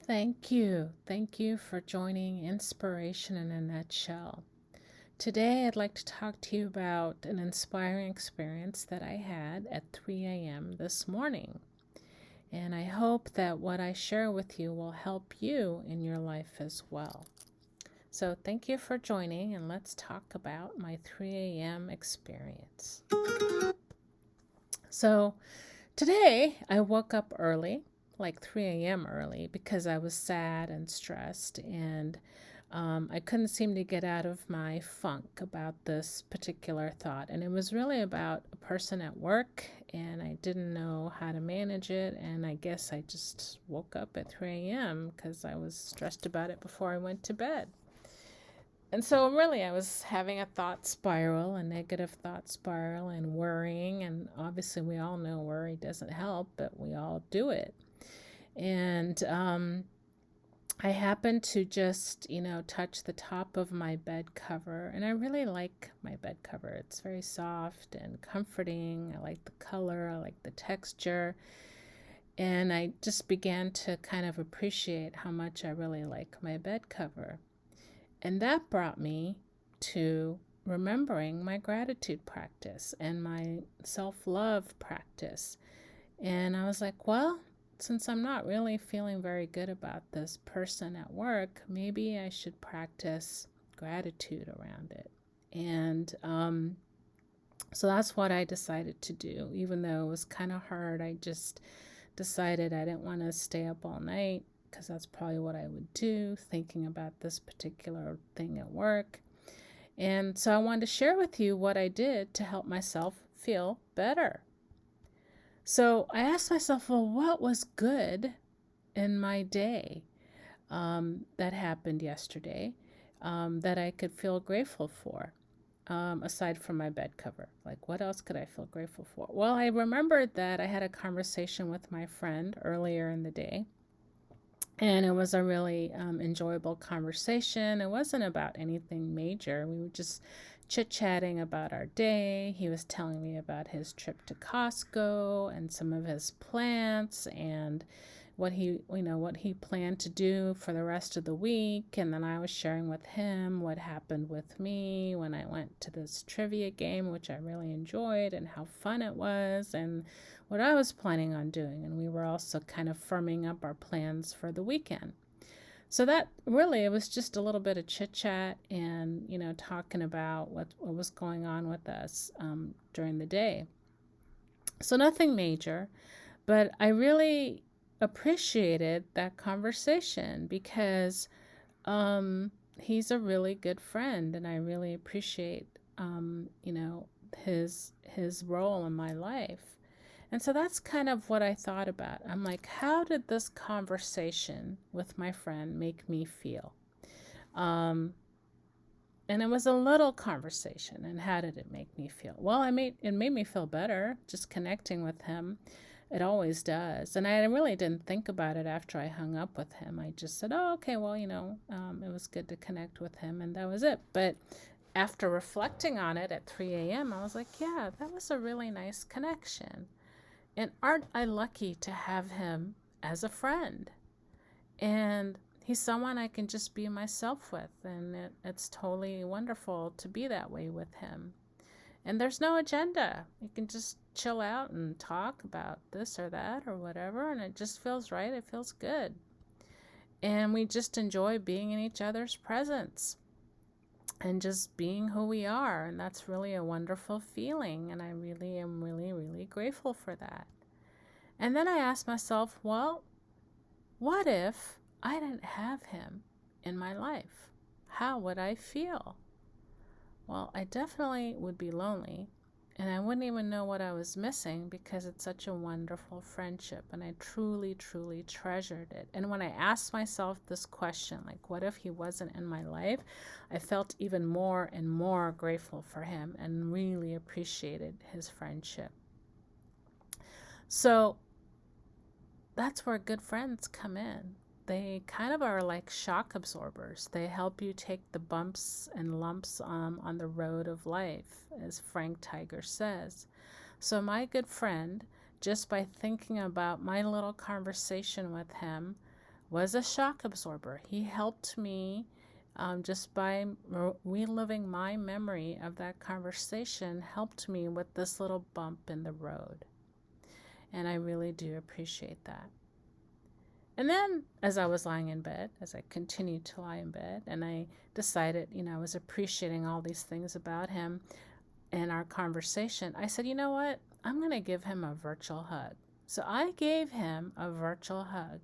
Thank you. Thank you for joining Inspiration in a Nutshell. Today, I'd like to talk to you about an inspiring experience that I had at 3 a.m. this morning. And I hope that what I share with you will help you in your life as well. So, thank you for joining, and let's talk about my 3 a.m. experience. So, today, I woke up early, like 3 a.m. early, because I was sad and stressed, and I couldn't seem to get out of my funk about this particular thought. And it was really about a person at work, and I didn't know how to manage it. And I guess I just woke up at 3 a.m. because I was stressed about it before I went to bed. And so, really, I was having a thought spiral, a negative thought spiral, and worrying. And obviously, we all know worry doesn't help, but we all do it. And I happened to just, touch the top of my bed cover. And I really like my bed cover. It's very soft and comforting. I like the color, I like the texture. And I just began to kind of appreciate how much I really like my bed cover. And that brought me to remembering my gratitude practice and my self love practice. And I was like, well, since I'm not really feeling very good about this person at work, maybe I should practice gratitude around it. And so that's what I decided to do. Even though it was kind of hard, I just decided I didn't want to stay up all night because that's probably what I would do, thinking about this particular thing at work. And so I wanted to share with you what I did to help myself feel better. So I asked myself, well, what was good in my day that happened yesterday that I could feel grateful for? Aside from my bed cover. Like, what else could I feel grateful for? Well, I remembered that I had a conversation with my friend earlier in the day, and it was a really enjoyable conversation. It wasn't about anything major. We were just chit chatting about our day. He was telling me about his trip to Costco and some of his plants and what he planned to do for the rest of the week. And then I was sharing with him what happened with me when I went to this trivia game, which I really enjoyed, and how fun it was, and what I was planning on doing. And we were also kind of firming up our plans for the weekend. So that really, it was just a little bit of chit chat and, talking about what was going on with us during the day. So nothing major, but I really appreciated that conversation because he's a really good friend, and I really appreciate, his role in my life. And so that's kind of what I thought about. I'm like, how did this conversation with my friend make me feel? Um, and it was a little conversation. And how did it make me feel? Well, it made me feel better just connecting with him. It always does. And I really didn't think about it after I hung up with him. I just said, oh, okay, well, it was good to connect with him. And that was it. But after reflecting on it at 3 a.m., I was like, yeah, that was a really nice connection. And aren't I lucky to have him as a friend? And he's someone I can just be myself with. And it's totally wonderful to be that way with him. And there's no agenda. You can just chill out and talk about this or that or whatever. And it just feels right. It feels good. And we just enjoy being in each other's presence and just being who we are. And that's really a wonderful feeling. And I really am really, really grateful for that. And then I asked myself, well, what if I didn't have him in my life? How would I feel? Well, I definitely would be lonely, and I wouldn't even know what I was missing because it's such a wonderful friendship, and I truly, truly treasured it. And when I asked myself this question, like, what if he wasn't in my life? I felt even more and more grateful for him and really appreciated his friendship. So that's where good friends come in. They kind of are like shock absorbers. They help you take the bumps and lumps on the road of life, as Frank Tiger says. So my good friend, just by thinking about my little conversation with him, was a shock absorber. He helped me just by reliving my memory of that conversation, helped me with this little bump in the road. And I really do appreciate that. And then as I was lying in bed, as I continued to lie in bed, and I decided, I was appreciating all these things about him in our conversation, I said, you know what? I'm going to give him a virtual hug. So I gave him a virtual hug,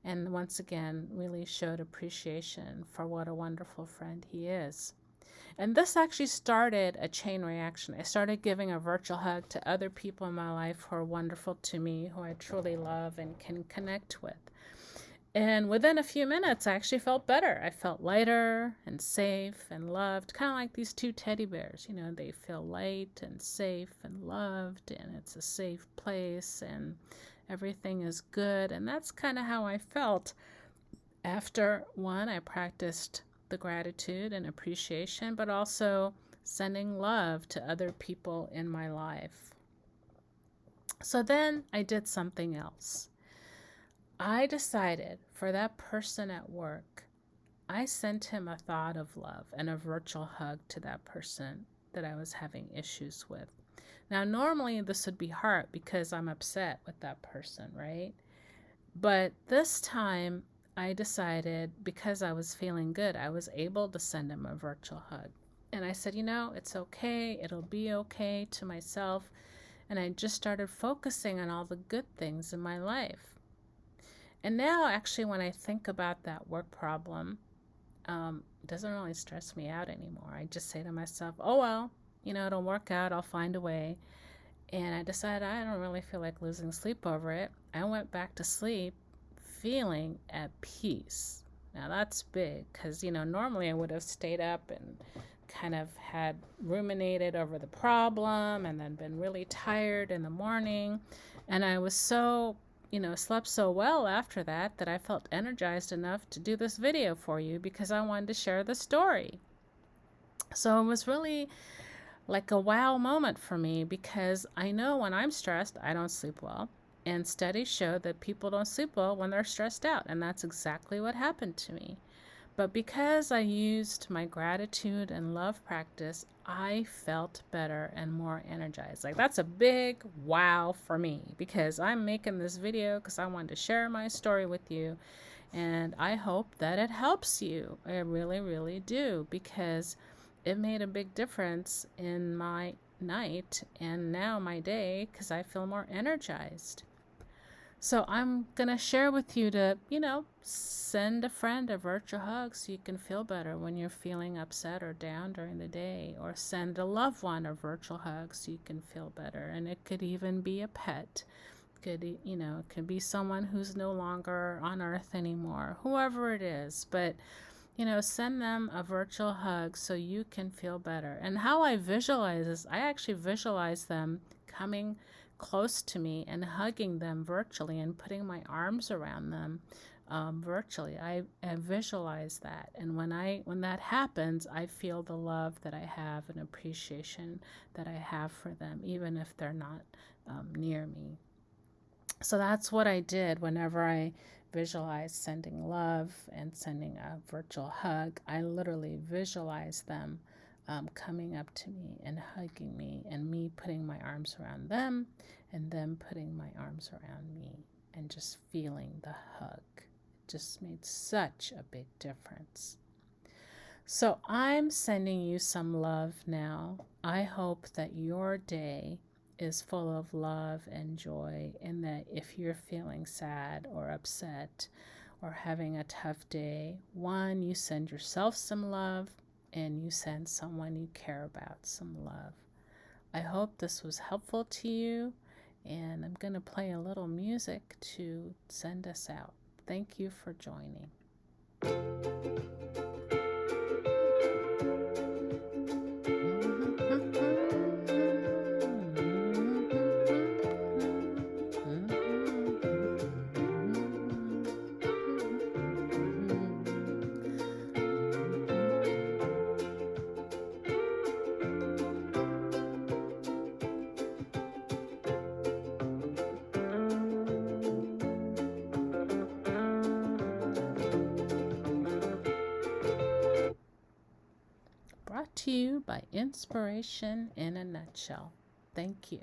and once again really showed appreciation for what a wonderful friend he is. And this actually started a chain reaction. I started giving a virtual hug to other people in my life who are wonderful to me, who I truly love and can connect with. And within a few minutes, I actually felt better. I felt lighter and safe and loved, kind of like these two teddy bears. They feel light and safe and loved, and it's a safe place, and everything is good. And that's kind of how I felt after, one, I practiced the gratitude and appreciation, but also sending love to other people in my life. So then I did something else. I decided for that person at work, I sent him a thought of love and a virtual hug to that person that I was having issues with. Now, normally this would be hard because I'm upset with that person, right? But this time I decided, because I was feeling good, I was able to send him a virtual hug. And I said, it's okay. It'll be okay, to myself. And I just started focusing on all the good things in my life. And now, actually, when I think about that work problem, it doesn't really stress me out anymore. I just say to myself, oh, well, it'll work out. I'll find a way. And I decided I don't really feel like losing sleep over it. I went back to sleep feeling at peace. Now, that's big because, normally I would have stayed up and kind of had ruminated over the problem and then been really tired in the morning. And I was so slept so well after that I felt energized enough to do this video for you because I wanted to share the story. So it was really like a wow moment for me because I know when I'm stressed, I don't sleep well. And studies show that people don't sleep well when they're stressed out. And that's exactly what happened to me. But because I used my gratitude and love practice, I felt better and more energized. Like, that's a big wow for me because I'm making this video because I wanted to share my story with you. And I hope that it helps you. I really, really do, because it made a big difference in my night and now my day because I feel more energized. So I'm going to share with you to, send a friend a virtual hug so you can feel better when you're feeling upset or down during the day, or send a loved one a virtual hug so you can feel better. And it could even be a pet. It could be someone who's no longer on earth anymore, whoever it is. But, send them a virtual hug so you can feel better. And how I visualize this, I actually visualize them coming close to me and hugging them virtually and putting my arms around them virtually. I visualize that, and when that happens, I feel the love that I have and appreciation that I have for them, even if they're not near me. So that's what I did whenever I visualized sending love and sending a virtual hug. I literally visualized them coming up to me and hugging me, and me putting my arms around them and them putting my arms around me, and just feeling the hug. It just made such a big difference. So I'm sending you some love now. I hope that your day is full of love and joy, and that if you're feeling sad or upset or having a tough day, one, you send yourself some love, and you send someone you care about some love. I hope this was helpful to you, and I'm going to play a little music to send us out. Thank you for joining. brought to you by Inspiration in a Nutshell. Thank you.